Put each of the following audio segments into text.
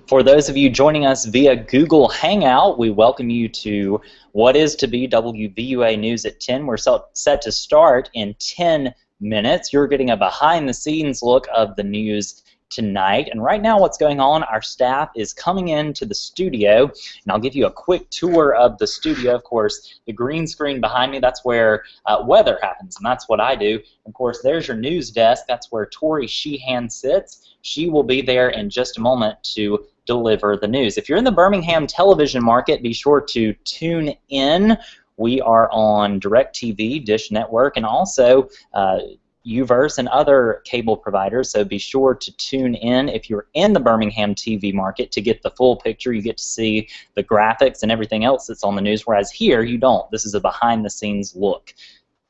For those of you joining us via Google Hangout, we welcome you to what is to be WVUA News at 10. We're set to start in 10 minutes. You're getting a behind-the-scenes look of the news tonight. And right now what's going on, our staff is coming into the studio, and I'll give you a quick tour of the studio. Of course, the green screen behind me, that's where weather happens, and that's what I do. Of course, there's your news desk. That's where Tori Sheehan sits. She will be there in just a moment to deliver the news. If you're in the Birmingham television market, be sure to tune in. We are on DirecTV, Dish Network, and also Uverse and other cable providers, so be sure to tune in if you're in the Birmingham TV market to get the full picture. You get to see the graphics and everything else that's on the news, whereas here you don't. This is a behind-the-scenes look.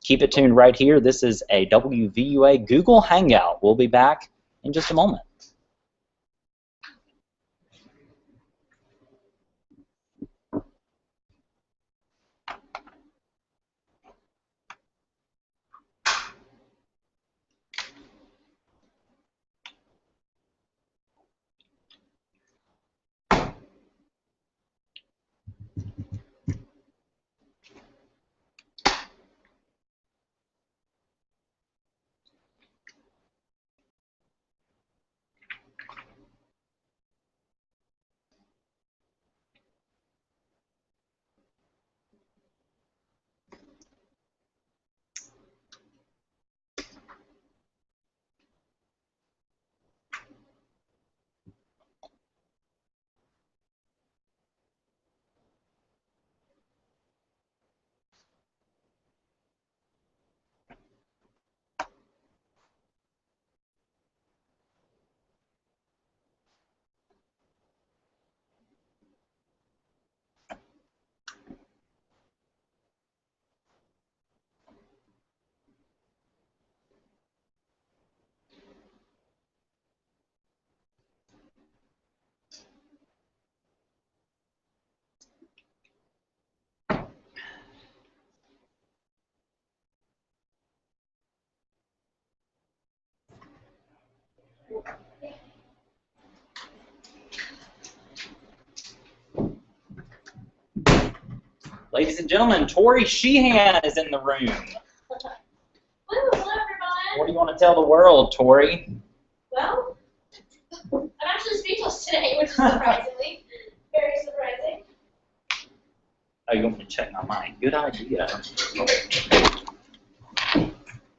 Keep it tuned right here. This is a WVUA Google Hangout. We'll be back in just a moment. Ladies and gentlemen, Tori Sheehan is in the room. Hello, everyone. What do you want to tell the world, Tori? Well, I'm actually speechless today, which is surprisingly very surprising. Oh, you want me to check my mic? Good idea.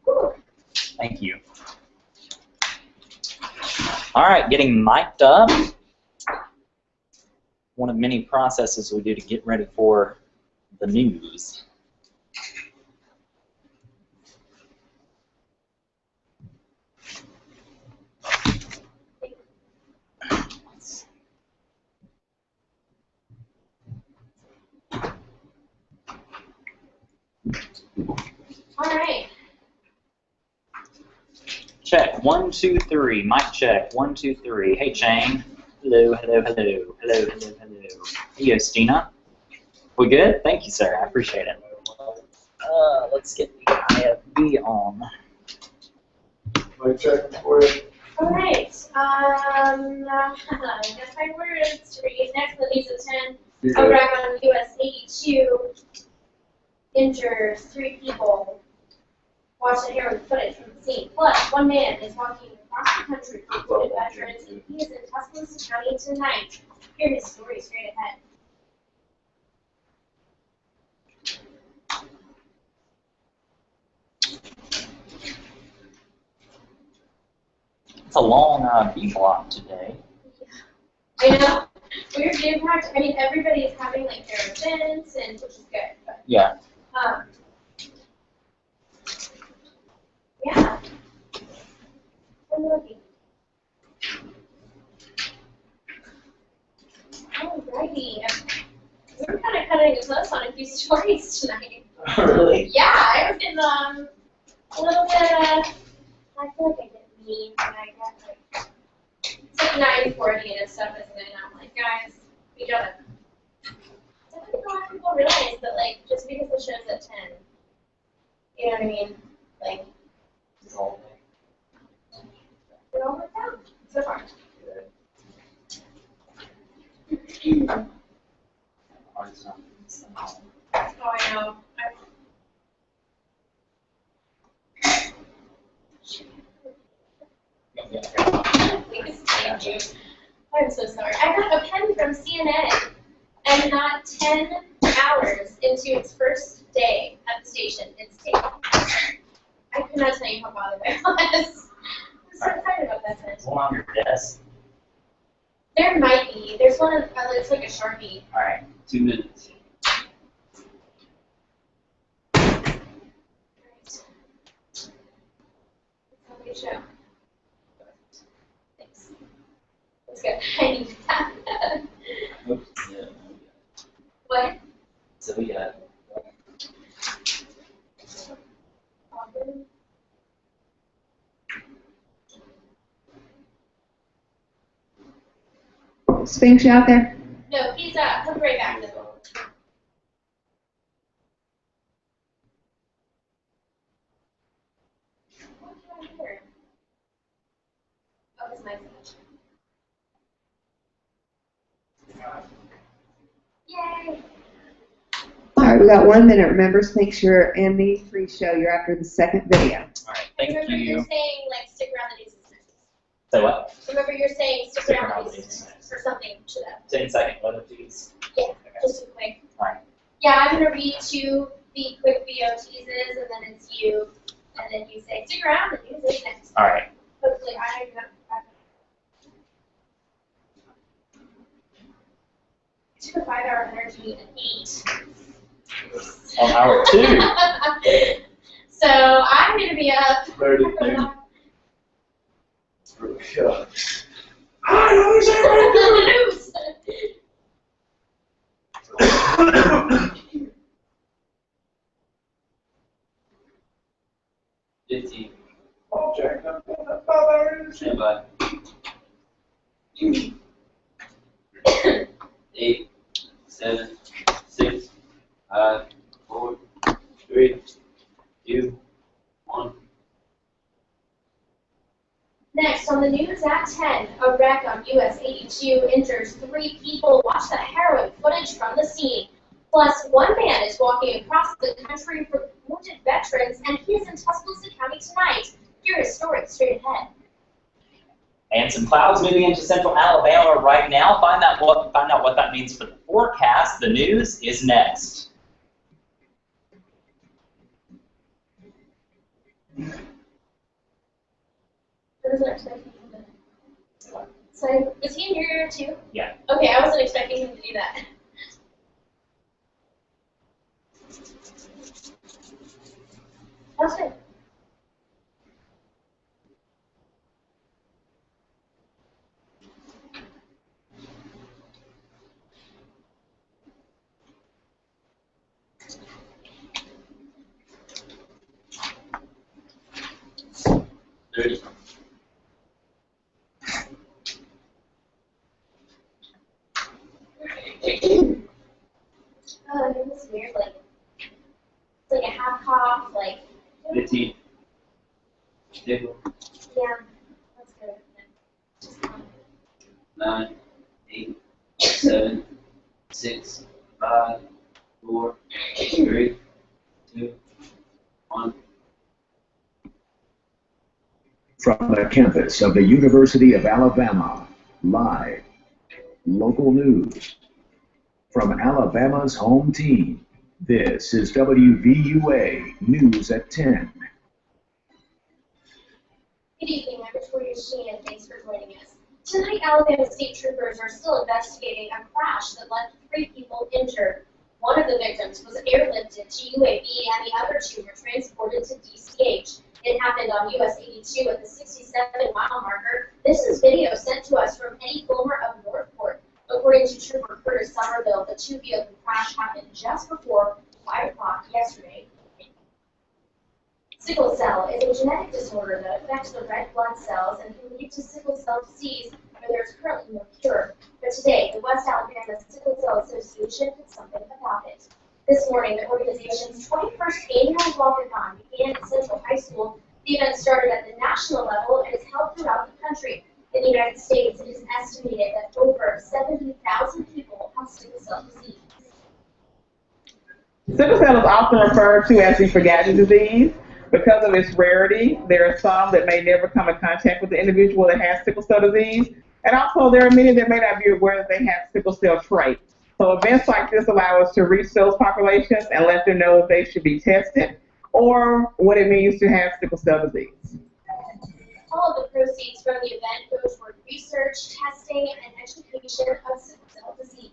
Whew. Thank you. All right, getting mic'd up. One of many processes we do to get ready for the news. All right. Check, 1, 2, 3. Mic check, 1, 2, 3. Hey, Shane. Hello, hello, hello. Hello, hello, hello. Hey, Justina. We good? Thank you, sir. I appreciate it. Let's get the IFB on. Mic check for you. All right. I guess my words to read next. The news at 10. Iraq on US 82 injures 3 people. Watch the harrowing footage from the scene. Plus, one man is walking across the country from wounded veterans, and he is in Tuscaloosa County tonight. Hear his story straight ahead. It's a long B block today. I know. We're jam packed. I mean, everybody is having like their events, and which is good. But, Yeah. Yeah. Alrighty. We're kind of cutting close on a few stories tonight. Really? Yeah, I was getting a little bit. I feel like I get mean when I get like it's like 9:40 and stuff, isn't it? And I'm like, guys, we gotta. I think a lot of people realize that like just because the show's at 10, you know what I mean? Like. It all worked out so far. about you. I'm so sorry. I got a pen from CNN, and not 10 hours into its first day at the station, it's taken. I could not tell you how bothered I was. I'm so excited about that pen. One on your desk. There might be. There's one that looks like a Sharpie. All right, 2 minutes. Good show. Thanks. That's good. I need that. Oops. Yeah. What? So we got. Spinks, you out there? No, he's he'll be right back. Oh, his mic's Yay! All right, we got 1 minute. Remember, Spinks, you're in the free show. You're after the second video. All right, thank Remember you. you're saying, like, stick around the news is next. Say what? Remember you're saying stick around the news is next, or something to that. 10 second limit, please. Yeah, Okay. just a quick. All right. Yeah, I'm going to read 2 the quick video teases, and then it's you, and then you say, stick around, the news is next. All right. Hopefully, I took a 5-hour energy and 8. On hour 2. So, I'm going to be up. 32. Yeah. News. 15. Oh, Jack, that's 5 hours. Stand by. 8, 7, 6, 5, 4, 3, 2, 1. Next, on the news at 10, a wreck on US 82 injures 3 people. Watch the harrowing footage from the scene. Plus, one man is walking across the country for wounded veterans, and he is in Tuscaloosa County tonight. Here is story straight ahead. And some clouds moving into central Alabama right now. Find out what that means for the forecast. The news is next. I wasn't expecting him to. So, is he in your ear too? Yeah. Okay, I wasn't expecting him to do that. That's good. Oh, it was weird, like, it's like a half cough, like, 15. Stable. yeah, that's good. Just, 9, 8, 7, 6, 5, 4, 3, 2, 1. From the campus of the University of Alabama, live, local news. From Alabama's home team, this is WVUA News at 10. Good evening, I'm Victoria Sheen, and thanks for joining us. Tonight, Alabama state troopers are still investigating a crash that left 3 people injured. One of the victims was airlifted to UAB, and the other 2 were transported to DCH. It happened on US 82 at the 67-mile marker. This is video sent to us from Eddie Fulmer of Northport. According to Trooper Curtis Somerville, the 2-vehicle crash happened just before 5 o'clock yesterday. Sickle cell is a genetic disorder that affects the red blood cells and can lead to sickle cell disease, where there is currently no cure. But today, the West Alabama Sickle Cell Association did something about it. This morning, the organization's 21st annual walkathon began at Central High School. The event started at the national level and is held throughout the country. In the United States, it is estimated that over 70,000 people have sickle cell disease. Sickle cell is often referred to as the forgotten disease. Because of its rarity, there are some that may never come in contact with the individual that has sickle cell disease, And also, there are many that may not be aware that they have sickle cell trait. So events like this allow us to reach those populations and let them know if they should be tested or what it means to have sickle cell disease. All of the proceeds from the event go toward research, testing, and education of sickle cell disease.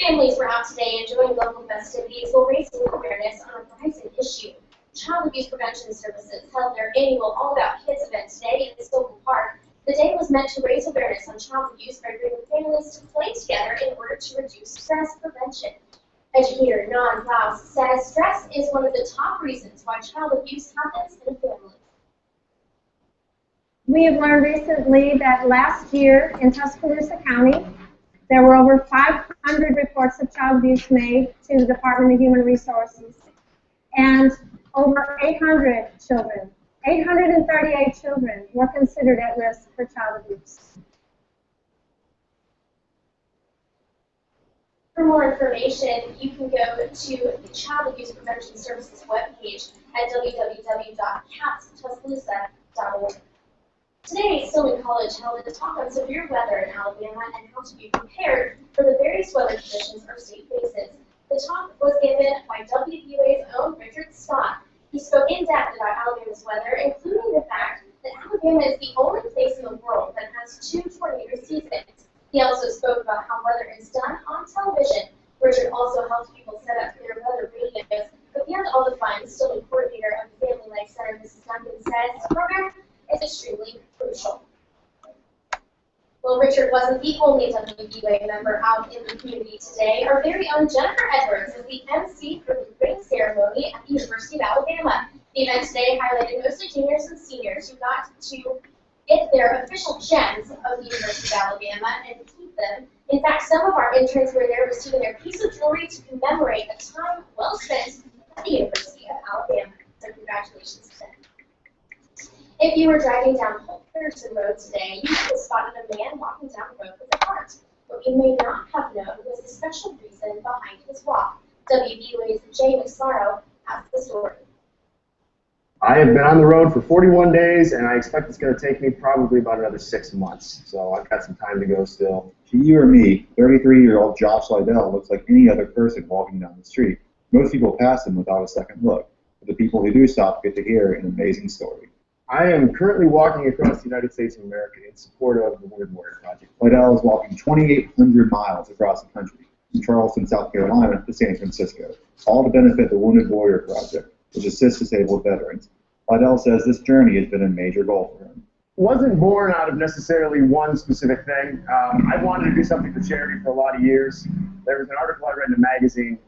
Families were out today enjoying local festivities while raising awareness on a rising issue. Child Abuse Prevention Services held their annual All About Kids event today in Stoughton Park. The day was meant to raise awareness on child abuse by bringing families to play together in order to reduce stress prevention. Educator Nan Klaus says stress is one of the top reasons why child abuse happens in a family. We have learned recently that last year in Tuscaloosa County, there were over 500 reports of child abuse made to the Department of Human Resources, and over 800 children, 838 children were considered at risk for child abuse. For more information, you can go to the Child Abuse Prevention Services webpage at www.capstuscaloosa.org. Today, Stillman College held a talk on severe weather in Alabama and how to be prepared for the various weather conditions our state faces. The talk was given by WVUA's own Richard Scott. He spoke in depth about Alabama's weather, including the fact that Alabama is the only place in the world that has 2 tornado seasons. He also spoke about how weather is done on television. Richard also helped people set up their weather radios. But beyond all the fun, Stillman coordinator of the Family Life Center, Mrs. Duncan, says this program is extremely crucial. Well, Richard wasn't the only WVUA member out in the community today. Our very own Jennifer Edwards is the MC for the ring ceremony at the University of Alabama. The event today highlighted mostly juniors and seniors who got to get their official gems of the University of Alabama and keep them. In fact, some of our interns were there receiving their piece of jewelry to commemorate a time well spent at the University of Alabama. So congratulations to them. If you were driving down Holt Pearson Road today, you could have spotted a man walking down the road with a cart. What you may not have known was the special reason behind his walk. WVUA's Jay McSorrow has the story. I have been on the road for 41 days, and I expect it's going to take me probably about another 6 months. So I've got some time to go still. To you or me, 33-year-old Josh Liddell looks like any other person walking down the street. Most people pass him without a second look, but the people who do stop get to hear an amazing story. I am currently walking across the United States of America in support of the Wounded Warrior Project. Liddell is walking 2,800 miles across the country, from Charleston, South Carolina to San Francisco, all to benefit the Wounded Warrior Project, which assists disabled veterans. Liddell says this journey has been a major goal for him. Wasn't born out of necessarily one specific thing. I wanted to do something for charity for a lot of years. There was an article I read in a magazine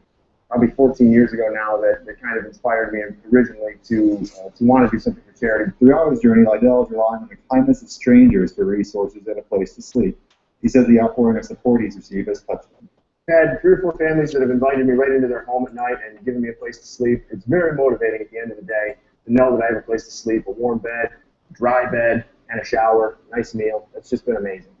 probably 14 years ago now that kind of inspired me originally to want to do something for charity. Throughout his journey, Liddell is relying on the kindness of strangers for resources and a place to sleep. He says the outpouring of support he's received has touched him. I've had 3 or 4 families that have invited me right into their home at night and given me a place to sleep. It's very motivating at the end of the day to know that I have a place to sleep, a warm bed, dry bed, and a shower, nice meal. It's just been amazing.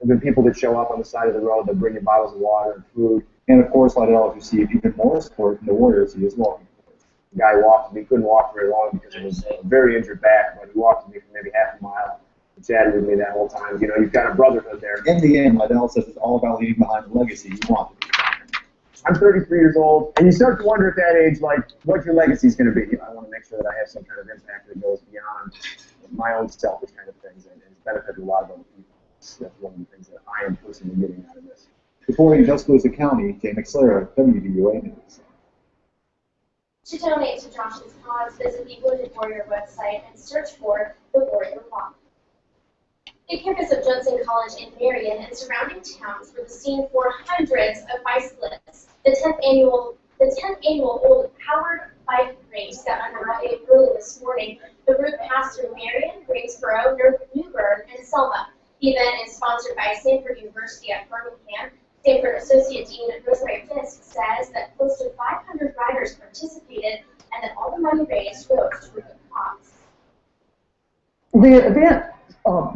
There have been people that show up on the side of the road that bring you bottles of water and food. And of course, Liddell has received even more support from the warriors he is walking for. The guy walked me, couldn't walk very long because of his very injured back, but he walked with me for maybe half a mile and chatted with me that whole time. You know, you've got a brotherhood there. In the end, Liddell says it's all about leaving behind the legacy you want to be. I'm 33 years old, and you start to wonder at that age, like, what your legacy is going to be. I want to make sure that I have some kind of impact that goes beyond my own selfish kind of things and benefit a lot of other people. That's one of the things that I am personally getting out of this. Reporting in Tuscaloosa County, Jay McSorrow, WVUA News. To donate to Josh's cause, visit the Wounded Warrior website and search for the Warrior Walk. The campus of Judson College in Marion and surrounding towns were the scene for hundreds of bicyclists. The 10th annual Old Howard Bike Race got underway early this morning. The route passed through Marion, Greensboro, New Bern, and Selma. The event is sponsored by Stanford University at Birmingham. Stanford Associate Dean Rosemary Fisk says that close to 500 riders participated and that all the money raised goes to good cause. The event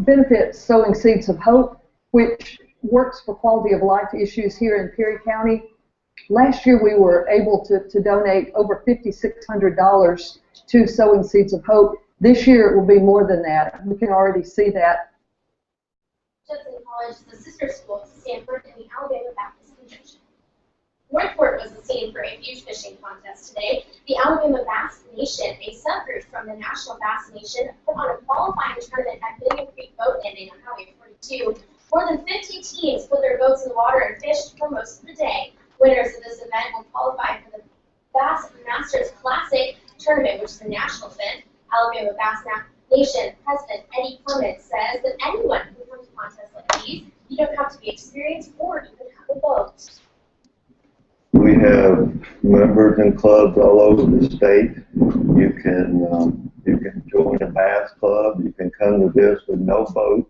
benefits Sowing Seeds of Hope, which works for quality of life issues here in Perry County. Last year we were able to donate over $5,600 to Sowing Seeds of Hope. This year it will be more than that. We can already see that. Judson College is a sister school to Stanford and the Alabama Baptist Convention. Northport was the scene for a huge fishing contest today. The Alabama Bass Nation, a subgroup from the National Bass Nation, put on a qualifying tournament at Million Creek Boat Landing on Highway 42. More than 50 teams put their boats in the water and fished for most of the day. Winners of this event will qualify for the Bass Masters Classic Tournament, which is a national event. Alabama Bass Nation President Eddie Clements says that anyone can come to contests like these. You don't have to be experienced or even have a boat. We have members and clubs all over the state. You can join a bass club. You can come to this with no boat.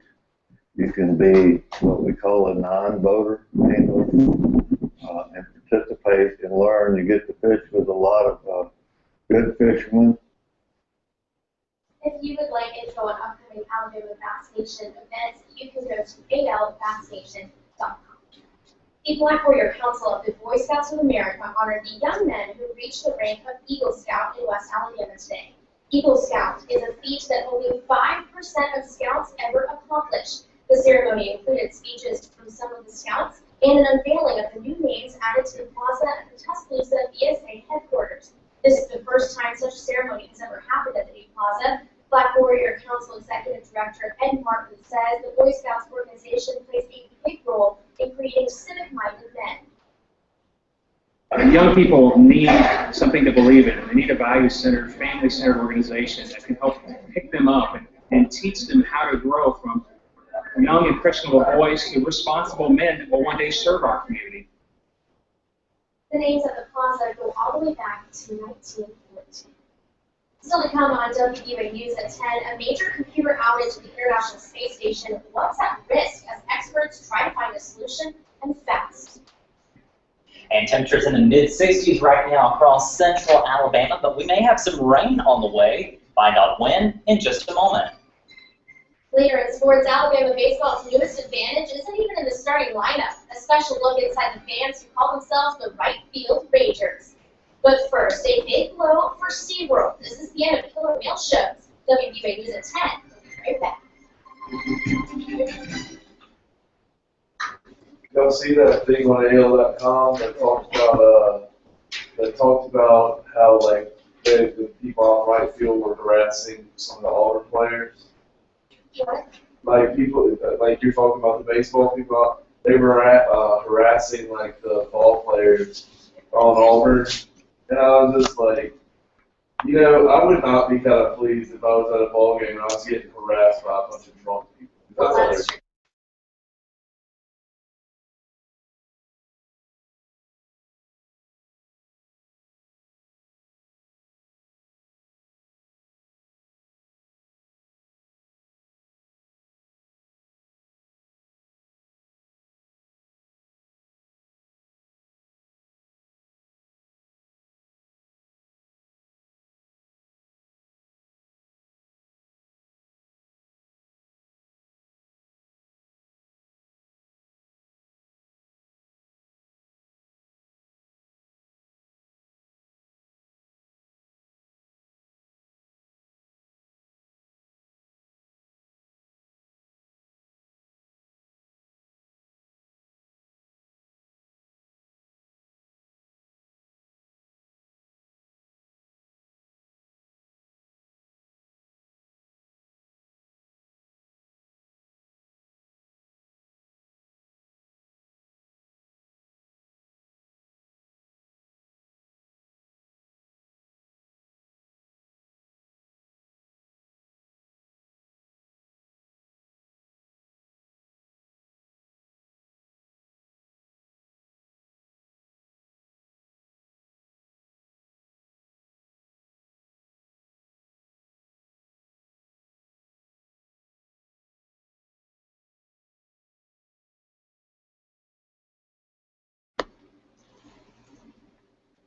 You can be what we call a non-boater angler and participate and learn. You get to fish with a lot of good fishermen. If you would like info on upcoming Alabama Bass Nation events, you can go to albassnation.com. The Black Warrior Council of the Boy Scouts of America honored the young men who reached the rank of Eagle Scout in West Alabama today. Eagle Scout is a feat that only 5% of scouts ever accomplish. The ceremony included speeches from some of the scouts and an unveiling of the new names added to the plaza at the Tuscaloosa BSA headquarters. This is the first time such a ceremony has ever happened at the new plaza. Black Warrior Council Executive Director Ed Martin says the Boy Scouts organization plays a big role in creating civic-minded men. Young people need something to believe in. They need a value-centered, family-centered organization that can help pick them up and teach them how to grow from young, impressionable boys to responsible men that will one day serve our community. The names of the plaza go all the way back to 1914. Still to come on WVUA News at 10, a major computer outage at the International Space Station. What's at risk as experts try to find a solution and fast? And temperatures in the mid-60s right now across central Alabama, but we may have some rain on the way. Find out when in just a moment. Later in sports, Alabama baseball's newest advantage isn't even in the starting lineup. A special look inside the fans who call themselves the Right Field Rangers. But first, a big blow for SeaWorld. This is the end of Killer Whale Shows. WVUA News at 10. We'll be right back. Y'all see that thing on AL.com that talked about how like the people on right field were harassing some of the Auburn players? What? Like people, like you're talking about the baseball people, they were harassing like the ball players on Auburn, and I was just like, you know, I would not be kind of pleased if I was at a ball game and I was getting harassed by a bunch of drunk people. That's true.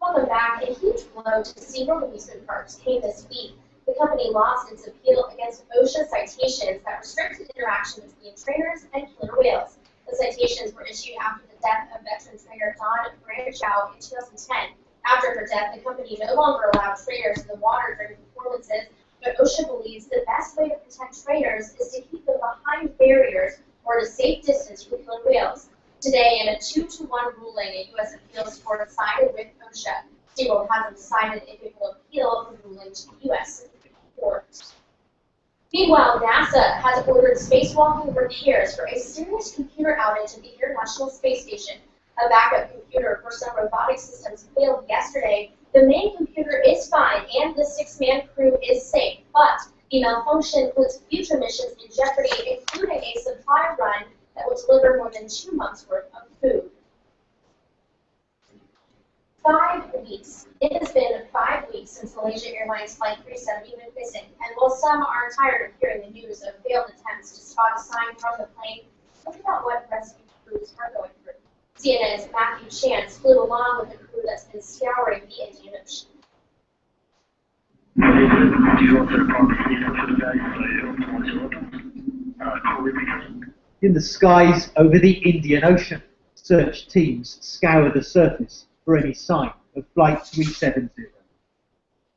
Welcome back. A huge blow to SeaWorld amusement parks came this week. The company lost its appeal against OSHA citations that restricted interaction between trainers and killer whales. The citations were issued after the death of veteran trainer Dawn Branchow in 2010. After her death, the company no longer allowed trainers in the water during performances, but OSHA believes the best way to protect trainers is to keep them behind barriers or at a safe distance from killer whales. Today, in a 2-1 ruling, a U.S. appeals court sided with OSHA. SeaWorld hasn't decided if it will appeal the ruling to the U.S. court. Meanwhile, NASA has ordered spacewalking repairs for a serious computer outage at the International Space Station. A backup computer for some robotic systems failed yesterday. The main computer is fine and the 6-man crew is safe, but the malfunction puts future missions in jeopardy, including a supply run that will deliver more than 2 months' worth of food. 5 weeks. It has been 5 weeks since Malaysia Airlines Flight 370 went missing, and while some are tired of hearing the news of failed attempts to spot a sign from the plane, think about what rescue crews are going through. CNN's Matthew Chance flew along with the crew that's been scouring the Indian Ocean. In the skies over the Indian Ocean, search teams scour the surface for any sign of Flight 370.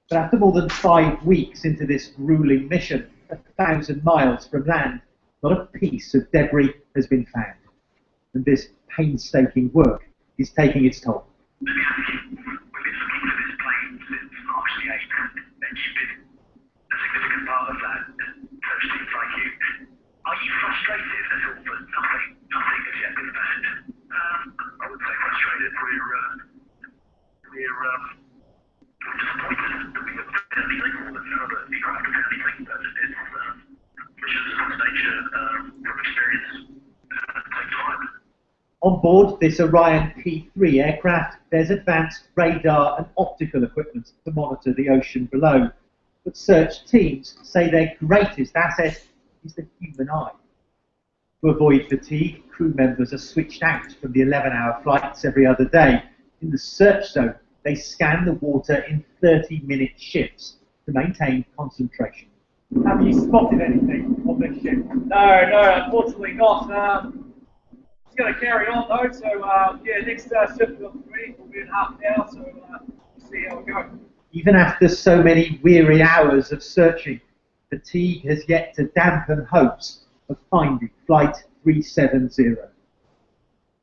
But after more than 5 weeks into this grueling mission, 1,000 miles from land, not a piece of debris has been found. And this painstaking work is taking its toll. Are you frustrated at all that nothing has yet been found? I would say frustrated. We're disappointed that we haven't found anything, or that none of the aircraft have found anything, but it's missions of this nature from experience take time. On board this Orion P3 aircraft, there's advanced radar and optical equipment to monitor the ocean below. But search teams say their greatest asset is the human eye. To avoid fatigue, crew members are switched out from the 11-hour flights every other day. In the search zone, they scan the water in 30-minute shifts to maintain concentration. Have you spotted anything on this ship? No, unfortunately not. It's going to carry on though, so yeah, next shift will be in half an hour, so we'll see how we go. Even after so many weary hours of searching, fatigue has yet to dampen hopes of finding Flight 370.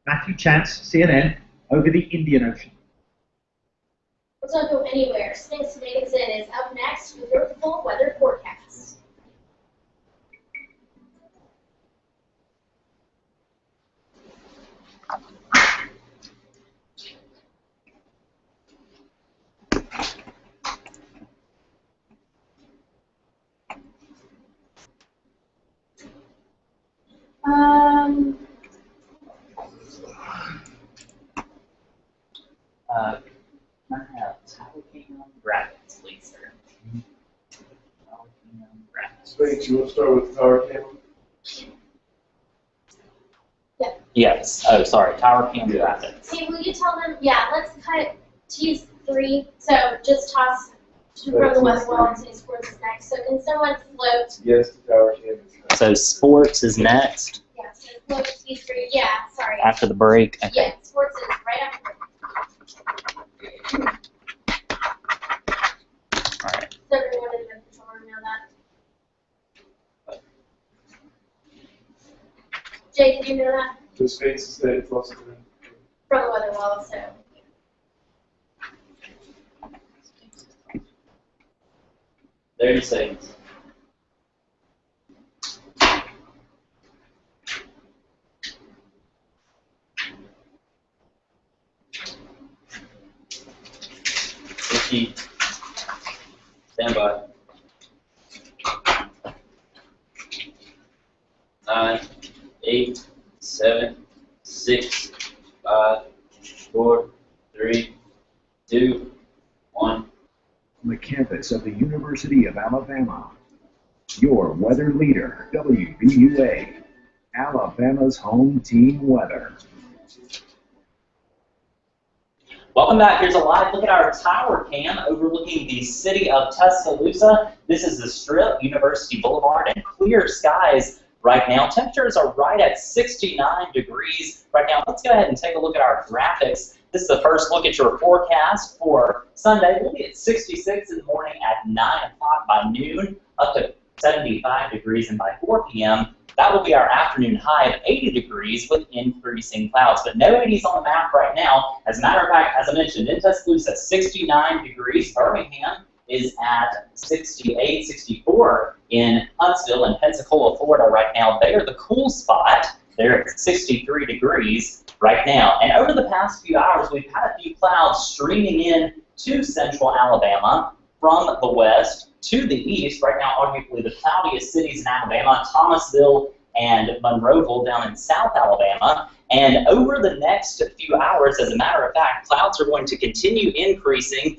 Matthew Chance, CNN, over the Indian Ocean. Let's not go anywhere. Spinks Megginson is up next with your full weather forecast. I have tower cam graphics, please, sir. Tower cam graphics. Spinks, you want to start with the tower cam? Yeah. Yes. Oh, sorry. Tower cam graphics. Hey, will you tell them? Yeah, let's cut tease 3. So just toss from the weather wall and say sports is next. So can someone float? Yes, the tower cam is next. So sports is next. Yeah, so float tease 3. Yeah, sorry. After the break. Okay. Yeah, sports is right after. Alright. So everyone in the control room know that. Jay, did you know that? The Spinks is steady plus From the weather wall, so. There you say. Stand by. 9, 8, 7, 6, 5, 4, 3, 2, 1. On the campus of the University of Alabama, your weather leader, WVUA, Alabama's home team weather. Welcome back. Here's a live look at our tower cam overlooking the city of Tuscaloosa. This is the Strip, University Boulevard, and clear skies right now. Temperatures are right at 69 degrees right now. Let's go ahead and take a look at our graphics. This is the first look at your forecast for Sunday. We'll be at 66 in the morning at 9 o'clock by noon, up to 75 degrees, and by 4 p.m., that will be our afternoon high of 80 degrees with increasing clouds. But no 80s on the map right now. As a matter of fact, as I mentioned, in Tuscaloosa, 69 degrees. Birmingham is at 68, 64 in Huntsville and Pensacola, Florida right now. They are the cool spot. They're at 63 degrees right now. And over the past few hours, we've had a few clouds streaming in to central Alabama from the west to the east. Right now, arguably the cloudiest cities in Alabama, Thomasville and Monroeville down in South Alabama. And over the next few hours, as a matter of fact, clouds are going to continue increasing.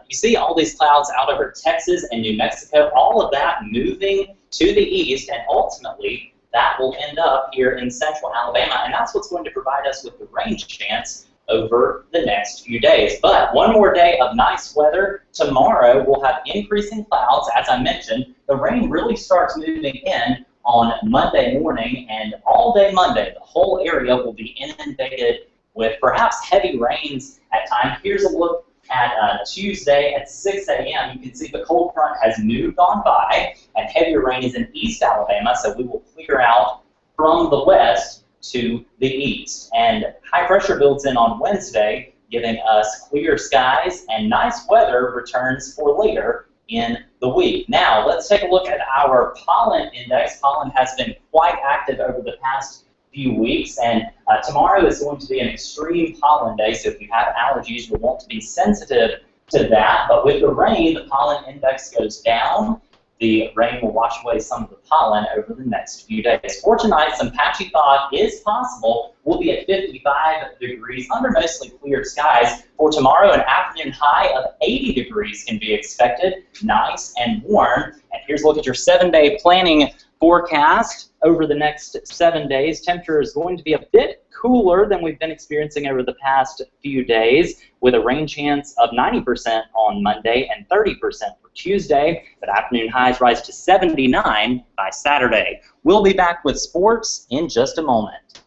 You see all these clouds out over Texas and New Mexico, all of that moving to the east, and ultimately that will end up here in central Alabama, and that's what's going to provide us with the rain chance over the next few days. But one more day of nice weather. Tomorrow we'll have increasing clouds. As I mentioned, the rain really starts moving in on Monday morning, and all day Monday the whole area will be inundated with perhaps heavy rains at times. Here's a look at Tuesday at 6 a.m. You can see the cold front has moved on by, and heavier rain is in East Alabama, so we will clear out from the west to the east. And high pressure builds in on Wednesday, giving us clear skies, and nice weather returns for later in the week. Now, let's take a look at our pollen index. Pollen has been quite active over the past few weeks, and tomorrow is going to be an extreme pollen day, so if you have allergies, you'll want to be sensitive to that. But with the rain, the pollen index goes down. The rain will wash away some of the pollen over the next few days. For tonight, some patchy thaw is possible. We'll be at 55 degrees under mostly clear skies. For tomorrow, an afternoon high of 80 degrees can be expected, nice and warm. And here's a look at your 7-day planning forecast. Over the next 7 days, temperature is going to be a bit cooler than we've been experiencing over the past few days, with a rain chance of 90% on Monday and 30% for Tuesday, but afternoon highs rise to 79 by Saturday. We'll be back with sports in just a moment.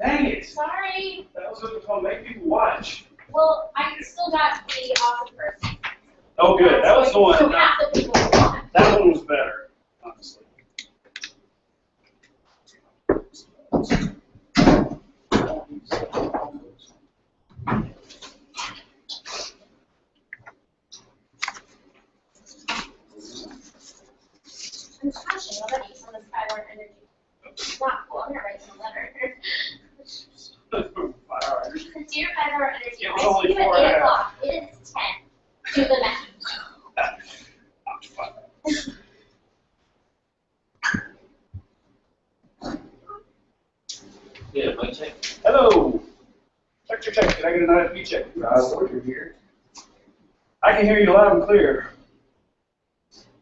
Dang it! Sorry. That was what going to make people watch. Well, I still got the awesome person. Oh, good. That was the one. So half the people won. That one was better, honestly. I'm smashing already some of the Skyward energy. Not cool. I'm gonna write some letter. Dear 5 hour energy, It I was see only you at 4 8 and a half. o'clock. It is 10. Do the math. Yeah, mic check. Hello. Check. Can I get an IFB check? You're here. I can hear you loud and clear.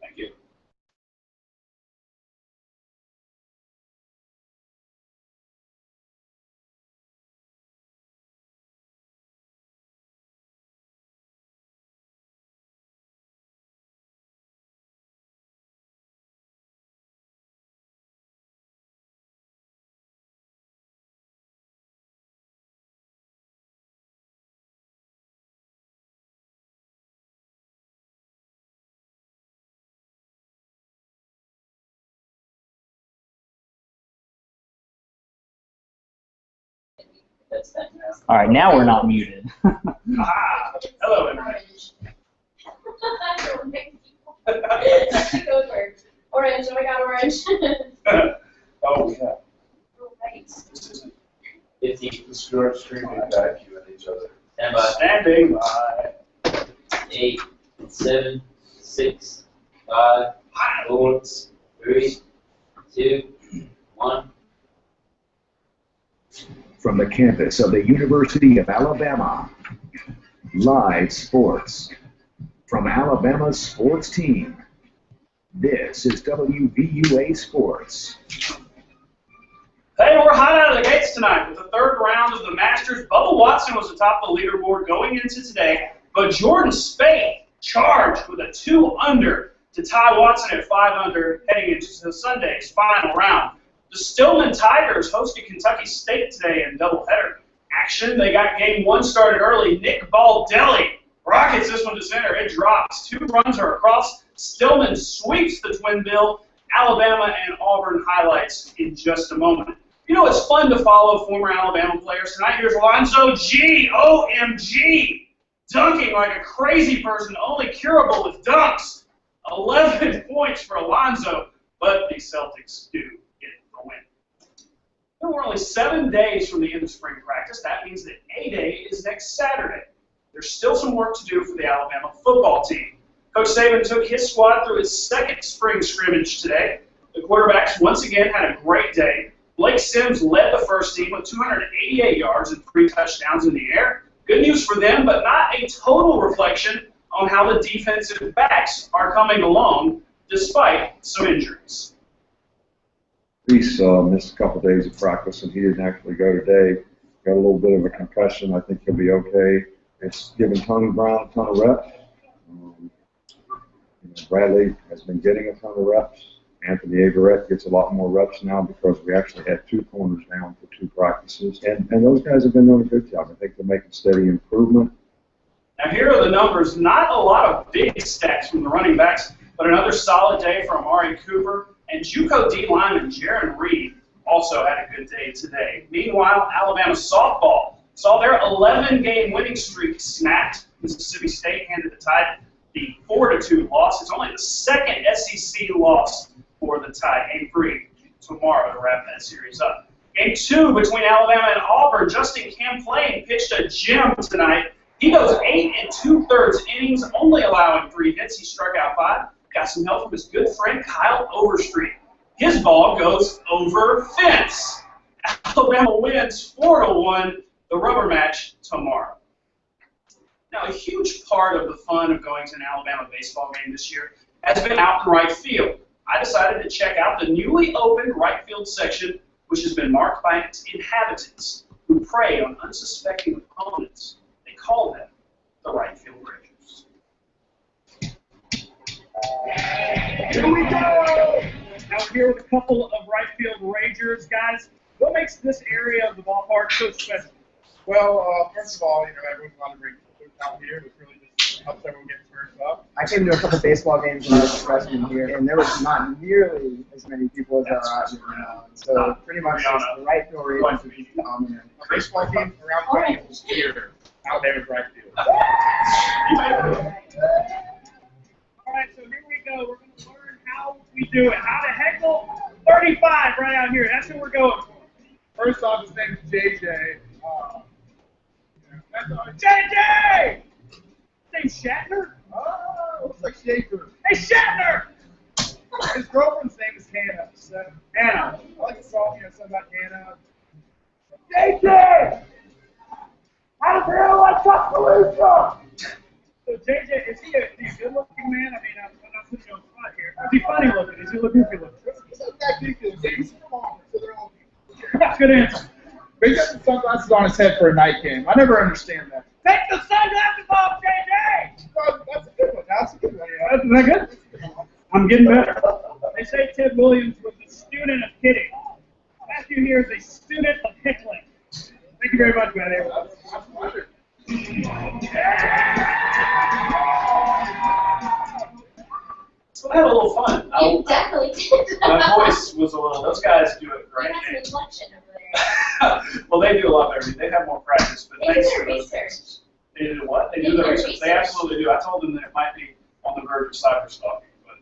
Thank you. All right, now we're not muted. Ah, hello, everybody. Orange. Oh my God, orange. Oh, yeah. Right. This isn't 50. Let's start screaming back you at each other. Stand by. standing by. 8, 7, 6, 5, 4, 3, 2, 1. From the campus of the University of Alabama, live sports. From Alabama's sports team, this is WVUA Sports. Hey, we're hot out of the gates tonight with the third round of the Masters. Bubba Watson was atop the leaderboard going into today, but Jordan Spieth charged with a 2-under to tie Watson at 5-under heading into Sunday's final round. The Stillman Tigers hosted Kentucky State today in doubleheader. action. They got game one started early. Nick Baldelli rockets this one to center. It drops. 2 runs are across. Stillman sweeps the twin bill. Alabama and Auburn highlights in just a moment. You know, it's fun to follow former Alabama players. Tonight, here's Alonzo G. OMG. Dunking like a crazy person, only curable with dunks. 11 points for Alonzo, but the Celtics do get the win. There were only 7 days from the end of spring practice. That means that A-Day is next Saturday. There's still some work to do for the Alabama football team. Coach Saban took his squad through his second spring scrimmage today. The quarterbacks once again had a great day. Blake Sims led the first team with 288 yards and 3 touchdowns in the air. Good news for them, but not a total reflection on how the defensive backs are coming along despite some injuries. Reese missed a couple days of practice, and he didn't actually go today. Got a little bit of a concussion. I think he'll be okay. It's given Tony Brown a ton of reps. Bradley has been getting a ton of reps. Anthony Averett gets a lot more reps now because we actually had 2 corners down for 2 practices. And those guys have been doing a good job. I think they're making steady improvement. Now here are the numbers. Not a lot of big stats from the running backs, but another solid day from Amari Cooper. And JUCO D lineman Jaron Reed also had a good day today. Meanwhile, Alabama softball saw their 11-game winning streak snapped. Mississippi State handed the Tide the 4-2 loss. It's only the second SEC loss for the Tide. Game 3 tomorrow to wrap that series up. Game 2 between Alabama and Auburn. Justin Camplain pitched a gem tonight. He goes 8 2/3 innings, only allowing 3 hits. He struck out 5. Got some help from his good friend Kyle Overstreet. His ball goes over fence. Alabama wins 4-1 the rubber match tomorrow. Now, a huge part of the fun of going to an Alabama baseball game this year has been out in right field. I decided to check out the newly opened right field section, which has been marked by its inhabitants who prey on unsuspecting opponents. They call them the right field rangers. Here we go! Out here with a couple of right field rangers, guys. What makes this area of the ballpark so special? Well, first of all, everyone's allowed to bring food out here, which really just helps everyone get turned up. I came to a couple baseball games when I was a freshman here, and there was not nearly as many people as there are out here now. So pretty much just the right field rangers would be dominant. A baseball team around the country was here. Out there was right field. All right, so here we go. We're going to learn how we do it. How to heckle 35 right out here. That's what we're going for. First off, his name is JJ. JJ! His name's Shatner? Oh, looks like Schaefer. Hey, Shatner! His girlfriend's name is Hannah. So, Hannah. I like to talk, something about Hannah. JJ! How does it feel like Tuscaloosa? So JJ, is he a good-looking man? I mean, I'm not putting you on the spot here. Is he funny looking? Is he goofy looking? He's not that goofy. He's from Auburn, so they're all goofy. That's a good answer. But he got some sunglasses on his head for a night game. I never understand that. Take the sunglasses off, JJ! That's a good one. That's a good one. Yeah. Is that good? I'm getting better. They say Ted Williams was a student of kidding. Matthew here is a student of heckling. Thank you very much, Matthew. So I had a little fun. You definitely did. My voice was a little. Those guys do it great. You have some inflection over there. Well, they do a lot better. They have more practice, but They do thanks their for those research. things. They do what? They do their research. They absolutely do. I told them that it might be on the verge of cyber stalking, but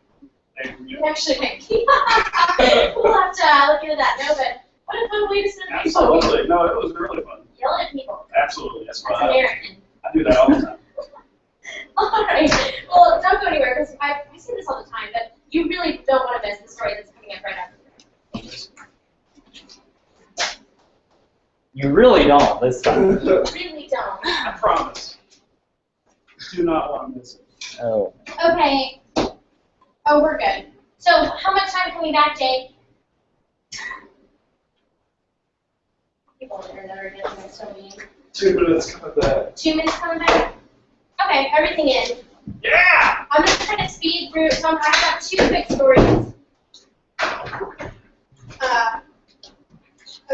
they do. You actually might be. We'll have to look into that. No, but what a fun way to spend the baseball game. Absolutely. No, it was really fun. Yelling at people. Absolutely. That's That's what American. I do that all the time. All right. Well, don't go anywhere because I say this all the time, but you really don't want to miss the story that's coming up right after this. You really don't this time. Really don't. I promise. Do not want to miss it. Oh. Okay. Oh, we're good. So, how much time can we back, Jake? People on the internet are getting so mean. 2 minutes coming back. 2 minutes coming back? Okay, everything in. Yeah! I'm going to try to speed through, so I've got 2 quick stories.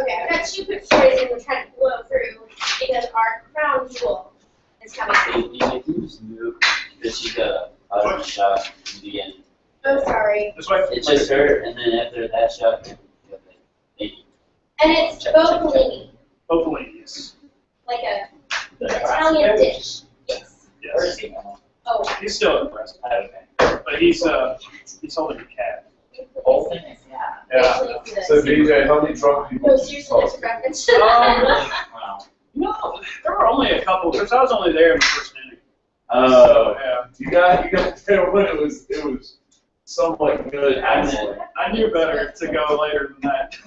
Okay, I've got 2 quick stories and we're trying to blow through because our crown jewel is coming. You just knew that she got a shot in the end. I'm sorry. This way. It just hurt, and then after that shot, thank you. And it's boccolini, Boccolini's. like a Italian dish. Yes. Yes. Oh. He's still impressed. But he's holding a cat. Oh, Yeah. So DJ, how many drunk people? No, seriously, there's a reference. Wow. No, there were only a couple, because I was only there in the first inning. Yeah. You got there when it was somewhat good. Actually. I knew better to go later than that.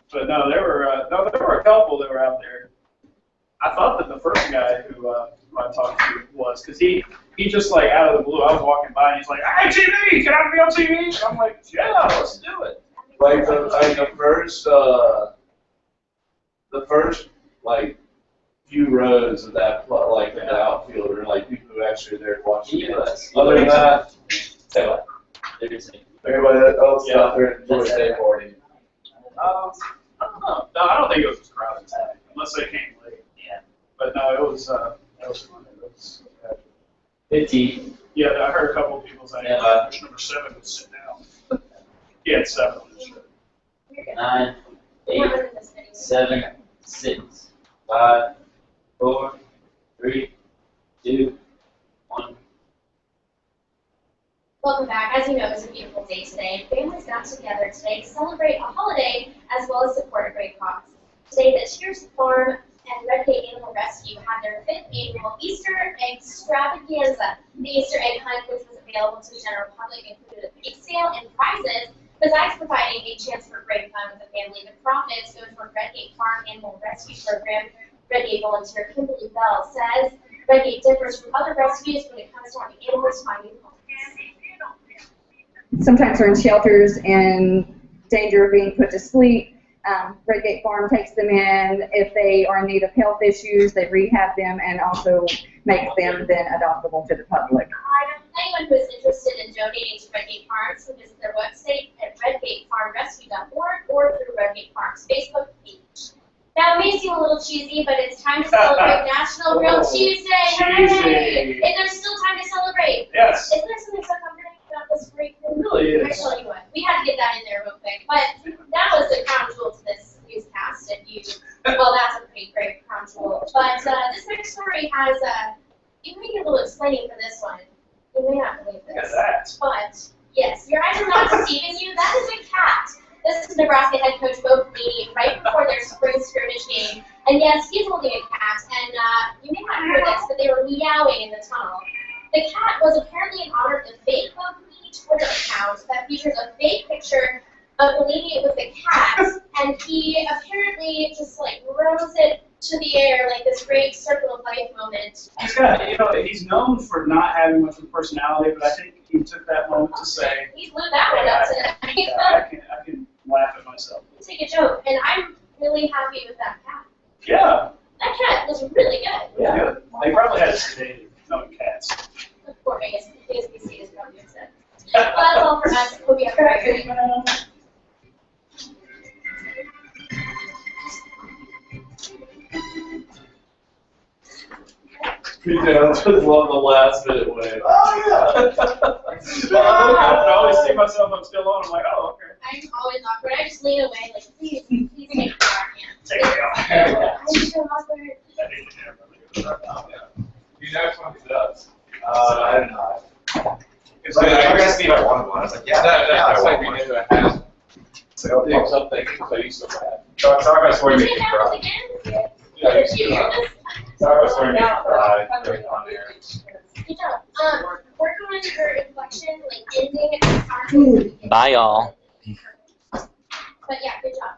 But no, there were a couple that were out there. I thought that the first guy who I talked to was, because he just like out of the blue, I was walking by and he's like, "Hey, TV, can I be on TV?" And I'm like, "Yeah, let's do it." Like the first like few rows of that like the outfield are like people who actually are there watching it. Other than that, everybody else out there enjoyed their party. I don't know. No, I don't think it was as crowded as that, unless they came late. Yeah. But no, it was fun. It was 15. Yeah, I heard a couple of people saying number 7 would sit down. He had 7 on his shirt. 9, 8, 7, 6, 5, 4, 3, 2, 1. Welcome back. As you know, it's a beautiful day today. Families got together today to celebrate a holiday as well as support a great cause. Today, the Cheers Farm and Redgate Animal Rescue had their 5th annual Easter egg extravaganza. The Easter egg hunt, which was available to the general public, included a bake sale and prizes. Besides providing a chance for great fun with the family, the profits go toward Redgate Farm Animal Rescue Program. Redgate volunteer Kimberly Bell says Redgate differs from other rescues when it comes to having animals finding homes. Sometimes they're in shelters in danger of being put to sleep. Redgate Farm takes them in. If they are in need of health issues, they rehab them and also make them then adoptable to the public. Anyone who is interested in donating to Redgate Farms can visit their website at redgatefarmrescue.org or through Redgate Farms Facebook page. Now, it may seem a little cheesy, but it's time to celebrate National Grill Tuesday. Hooray! And there's still time to celebrate. Yes. Isn't there something so comforting about this freak thing? It really is. I tell you what, we had to get that in there real quick. But that was the crown jewel to this newscast. Well, that's a pretty great crown jewel. But this next story has, you may need a little explaining for this one. You may not believe this. Look at that. But, yes, your eyes are not deceiving you. That is a cat. This is Nebraska head coach Bo Pelini right before their spring scrimmage game. And yes, he's holding a cat. And you may not hear this, but they were meowing in the tunnel. The cat was apparently in honor of the fake Bo Pelini Twitter account that features a fake picture of Pelini with the cat. And he apparently just like rose it to the air like this great circle of life moment. He's got, he's known for not having much of a personality, but I think he took that moment to say, He blew that one up tonight. I can laugh at myself. Take a joke, and I'm really happy with that cat. Yeah. That cat was really good. Yeah. They probably had a sedated knowing cats. Poor ASPC is probably upset. Well, that's all for us. Hope you have a great day. DJ, I just love the last minute wave. Oh, yeah. I always see myself, I'm still on. I'm like, oh, okay. I'm always awkward. I just lean away, like, please take me back. Take me back. I'm so awkward. You know something does. I did not. Because I asked me if I wanted one. I was like, yeah, I want want one. one. So I'll do something so you still have. Sorry about swearing Did me. you know this again? Yeah, Did you hear this? Sorry about swearing me. Good job. Work on your inflection, like ending. Bye, y'all. But yeah, good job.